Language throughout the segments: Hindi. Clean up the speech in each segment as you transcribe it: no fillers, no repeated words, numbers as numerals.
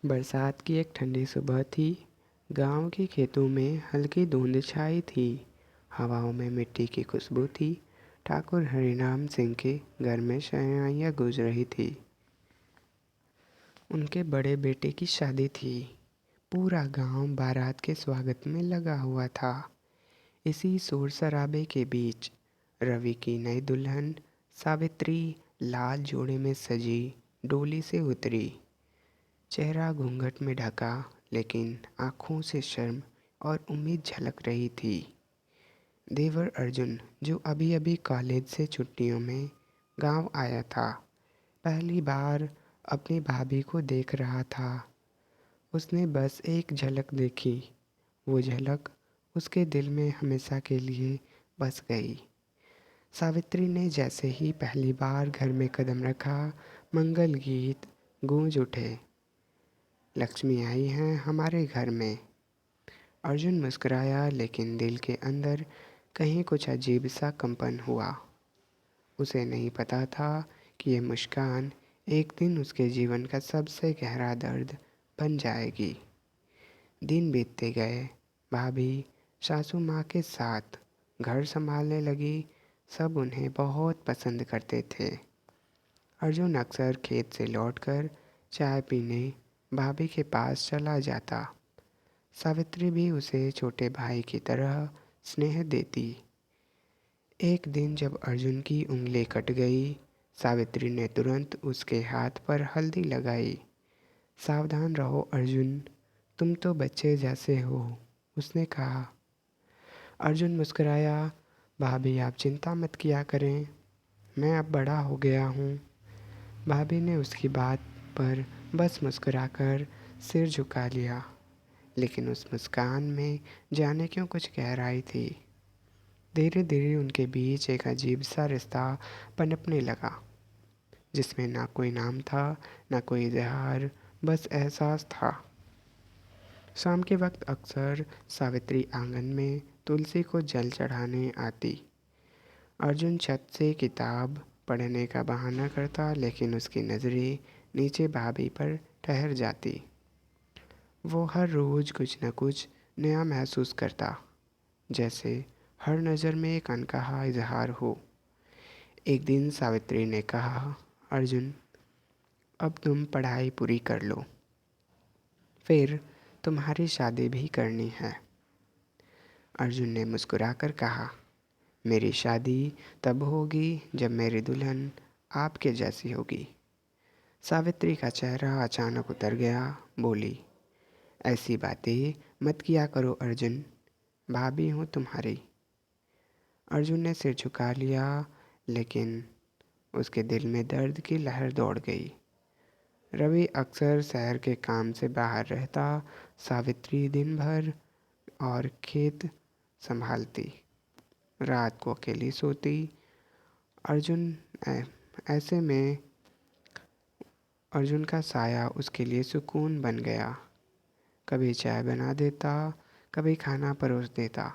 बरसात की एक ठंडी सुबह थी। गांव के खेतों में हल्की धुंध छाई थी। हवाओं में मिट्टी की खुशबू थी। ठाकुर हरिनाम सिंह के घर में शहनाइयाँ गूंज रही थी। उनके बड़े बेटे की शादी थी। पूरा गांव बारात के स्वागत में लगा हुआ था। इसी शोर शराबे के बीच रवि की नई दुल्हन सावित्री लाल जोड़े में सजी डोली से उतरी। चेहरा घूंघट में ढका, लेकिन आंखों से शर्म और उम्मीद झलक रही थी। देवर अर्जुन, जो अभी अभी कॉलेज से छुट्टियों में गांव आया था, पहली बार अपनी भाभी को देख रहा था। उसने बस एक झलक देखी। वो झलक उसके दिल में हमेशा के लिए बस गई। सावित्री ने जैसे ही पहली बार घर में कदम रखा, मंगल गीत गूंज उठे। लक्ष्मी आई हैं हमारे घर में। अर्जुन मुस्कुराया, लेकिन दिल के अंदर कहीं कुछ अजीब सा कंपन हुआ। उसे नहीं पता था कि यह मुस्कान एक दिन उसके जीवन का सबसे गहरा दर्द बन जाएगी। दिन बीतते गए। भाभी सासू माँ के साथ घर संभालने लगी। सब उन्हें बहुत पसंद करते थे। अर्जुन अक्सर खेत से लौटकर चाय पीने भाभी के पास चला जाता। सावित्री भी उसे छोटे भाई की तरह स्नेह देती। एक दिन जब अर्जुन की उंगली कट गई, सावित्री ने तुरंत उसके हाथ पर हल्दी लगाई। सावधान रहो अर्जुन, तुम तो बच्चे जैसे हो, उसने कहा। अर्जुन मुस्कुराया। भाभी, आप चिंता मत किया करें, मैं अब बड़ा हो गया हूँ। भाभी ने उसकी बात पर बस मुस्कुराकर सिर झुका लिया, लेकिन उस मुस्कान में जाने क्यों कुछ गहराई थी। धीरे धीरे उनके बीच एक अजीब सा रिश्ता पनपने लगा, जिसमें ना कोई नाम था, ना कोई इजहार, बस एहसास था। शाम के वक्त अक्सर सावित्री आंगन में तुलसी को जल चढ़ाने आती। अर्जुन छत से किताब पढ़ने का बहाना करता, लेकिन उसकी नज़रें नीचे भाभी पर ठहर जाती। वो हर रोज़ कुछ न कुछ नया महसूस करता, जैसे हर नज़र में एक अनकहा इजहार हो। एक दिन सावित्री ने कहा, अर्जुन, अब तुम पढ़ाई पूरी कर लो, फिर तुम्हारी शादी भी करनी है। अर्जुन ने मुस्कुराकर कहा, मेरी शादी तब होगी जब मेरी दुल्हन आपके जैसी होगी। सावित्री का चेहरा अचानक उतर गया। बोली, ऐसी बातें मत किया करो अर्जुन, भाभी हूँ तुम्हारी। अर्जुन ने सिर झुका लिया, लेकिन उसके दिल में दर्द की लहर दौड़ गई। रवि अक्सर शहर के काम से बाहर रहता। सावित्री दिन भर और खेत संभालती, रात को अकेली सोती। अर्जुन ऐसे में अर्जुन का साया उसके लिए सुकून बन गया। कभी चाय बना देता, कभी खाना परोस देता।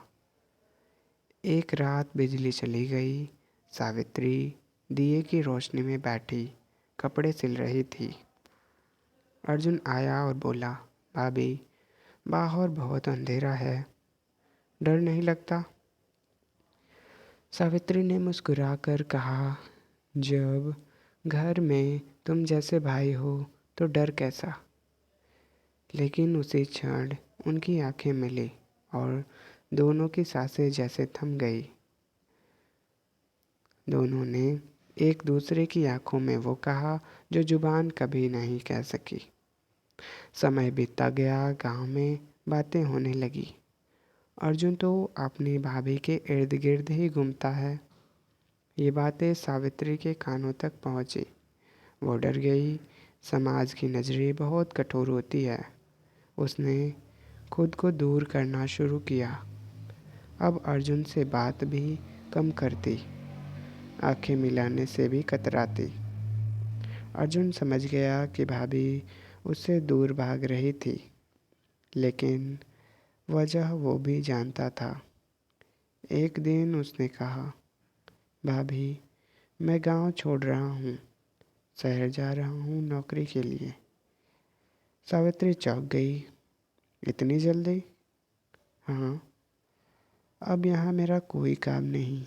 एक रात बिजली चली गई। सावित्री दिए की रोशनी में बैठी कपड़े सिल रही थी। अर्जुन आया और बोला, भाभी, बाहर बहुत अंधेरा है, डर नहीं लगता? सावित्री ने मुस्कुराकर कहा, जब घर में तुम जैसे भाई हो तो डर कैसा। लेकिन उसी क्षण उनकी आंखें मिली और दोनों की सांसें जैसे थम गई। दोनों ने एक दूसरे की आंखों में वो कहा जो जुबान कभी नहीं कह सकी। समय बीतता गया। गांव में बातें होने लगी। अर्जुन तो अपनी भाभी के इर्द गिर्द ही घूमता है। ये बातें सावित्री के कानों तक पहुंची। वो डर गई। समाज की नज़रें बहुत कठोर होती है। उसने खुद को दूर करना शुरू किया। अब अर्जुन से बात भी कम करती, आंखें मिलाने से भी कतराती। अर्जुन समझ गया कि भाभी उससे दूर भाग रही थी, लेकिन वजह वो भी जानता था। एक दिन उसने कहा, भाभी, मैं गांव छोड़ रहा हूँ, शहर जा रहा हूँ नौकरी के लिए। सावित्री चौंक गई। इतनी जल्दी? हाँ, अब यहाँ मेरा कोई काम नहीं,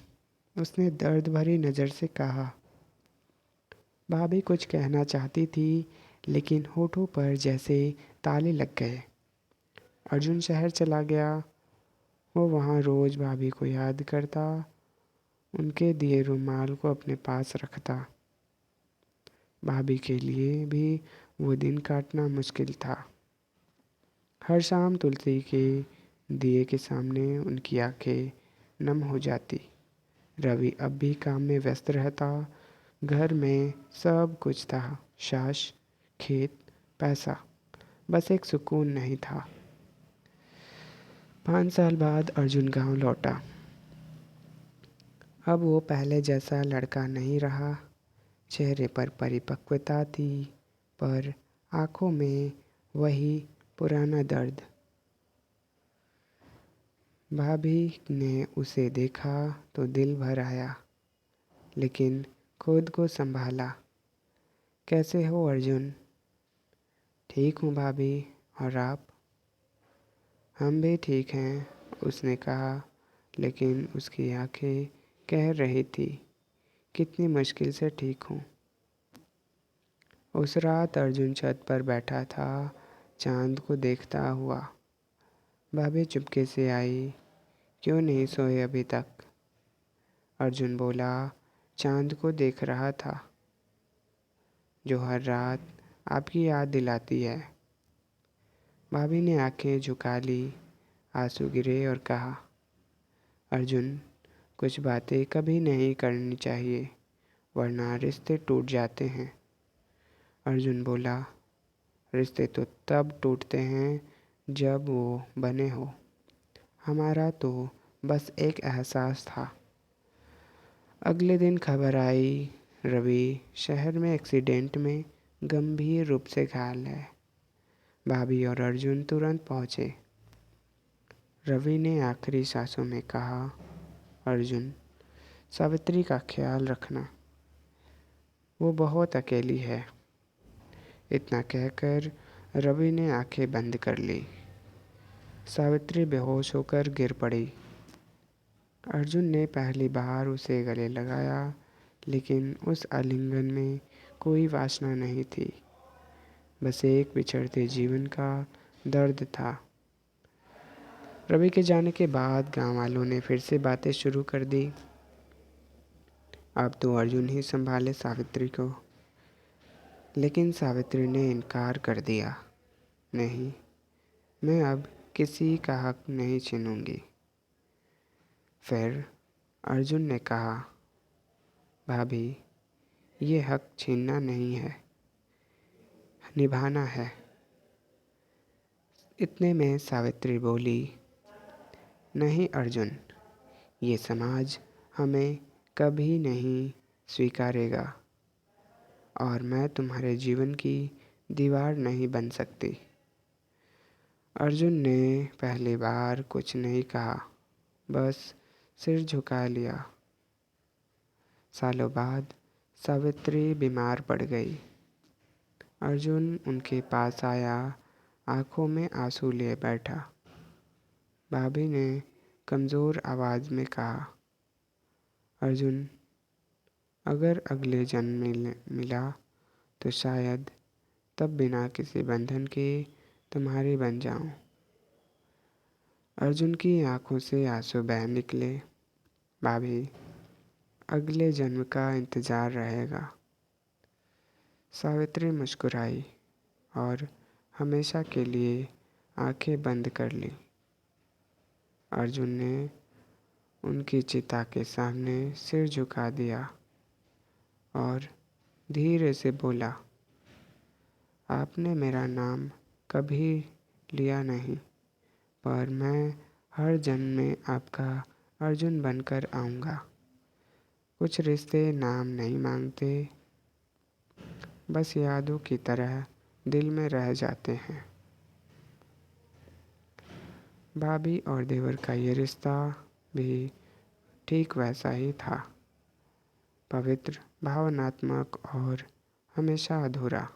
उसने दर्द भरी नज़र से कहा। भाभी कुछ कहना चाहती थी, लेकिन होठों पर जैसे ताले लग गए। अर्जुन शहर चला गया। वो वहाँ रोज़ भाभी को याद करता, उनके दिए रुमाल को अपने पास रखता। भाभी के लिए भी वो दिन काटना मुश्किल था। हर शाम तुलसी के दिए के सामने उनकी आंखें नम हो जाती। रवि अब भी काम में व्यस्त रहता। घर में सब कुछ था, सास, खेत, पैसा, बस एक सुकून नहीं था। 5 साल बाद अर्जुन गांव लौटा। अब वो पहले जैसा लड़का नहीं रहा। चेहरे पर परिपक्वता थी, पर आंखों में वही पुराना दर्द। भाभी ने उसे देखा तो दिल भर आया, लेकिन खुद को संभाला। कैसे हो अर्जुन? ठीक हूँ भाभी, और आप? हम भी ठीक हैं, उसने कहा, लेकिन उसकी आंखें कह रही थी, कितनी मुश्किल से ठीक हूँ। उस रात अर्जुन छत पर बैठा था, चांद को देखता हुआ। भाभी चुपके से आई। क्यों नहीं सोए अभी तक? अर्जुन बोला, चांद को देख रहा था, जो हर रात आपकी याद दिलाती है। भाभी ने आंखें झुका ली, आंसू गिरे और कहा, अर्जुन, कुछ बातें कभी नहीं करनी चाहिए, वरना रिश्ते टूट जाते हैं। अर्जुन बोला, रिश्ते तो तब टूटते हैं जब वो बने हो। हमारा तो बस एक एहसास था। अगले दिन खबर आई, रवि शहर में एक्सीडेंट में गंभीर रूप से घायल है। भाभी और अर्जुन तुरंत पहुंचे। रवि ने आखिरी सांसों में कहा, अर्जुन, सावित्री का ख्याल रखना, वो बहुत अकेली है। इतना कहकर रवि ने आंखें बंद कर ली। सावित्री बेहोश होकर गिर पड़ी। अर्जुन ने पहली बार उसे गले लगाया, लेकिन उस आलिंगन में कोई वासना नहीं थी, बस एक बिछड़ते जीवन का दर्द था। रवि के जाने के बाद गांव वालों ने फिर से बातें शुरू कर दी। अब तो अर्जुन ही संभाले सावित्री को। लेकिन सावित्री ने इनकार कर दिया। नहीं, मैं अब किसी का हक नहीं छीनूंगी। फिर अर्जुन ने कहा, भाभी, ये हक छीनना नहीं है, निभाना है। इतने में सावित्री बोली, नहीं अर्जुन, ये समाज हमें कभी नहीं स्वीकारेगा, और मैं तुम्हारे जीवन की दीवार नहीं बन सकती। अर्जुन ने पहली बार कुछ नहीं कहा, बस सिर झुका लिया। सालों बाद सावित्री बीमार पड़ गई। अर्जुन उनके पास आया, आंखों में आंसू लिए बैठा। भाभी ने कमज़ोर आवाज़ में कहा, अर्जुन, अगर अगले जन्म में मिला तो शायद तब बिना किसी बंधन के तुम्हारी बन जाऊं। अर्जुन की आंखों से आंसू बह निकले। भाभी, अगले जन्म का इंतज़ार रहेगा। सावित्री मुस्कुराई और हमेशा के लिए आंखें बंद कर ली। अर्जुन ने उनकी चिता के सामने सिर झुका दिया और धीरे से बोला, आपने मेरा नाम कभी लिया नहीं, पर मैं हर जन्म में आपका अर्जुन बनकर आऊँगा। कुछ रिश्ते नाम नहीं मांगते, बस यादों की तरह दिल में रह जाते हैं। भाभी और देवर का ये रिश्ता भी ठीक वैसा ही था, पवित्र, भावनात्मक और हमेशा अधूरा।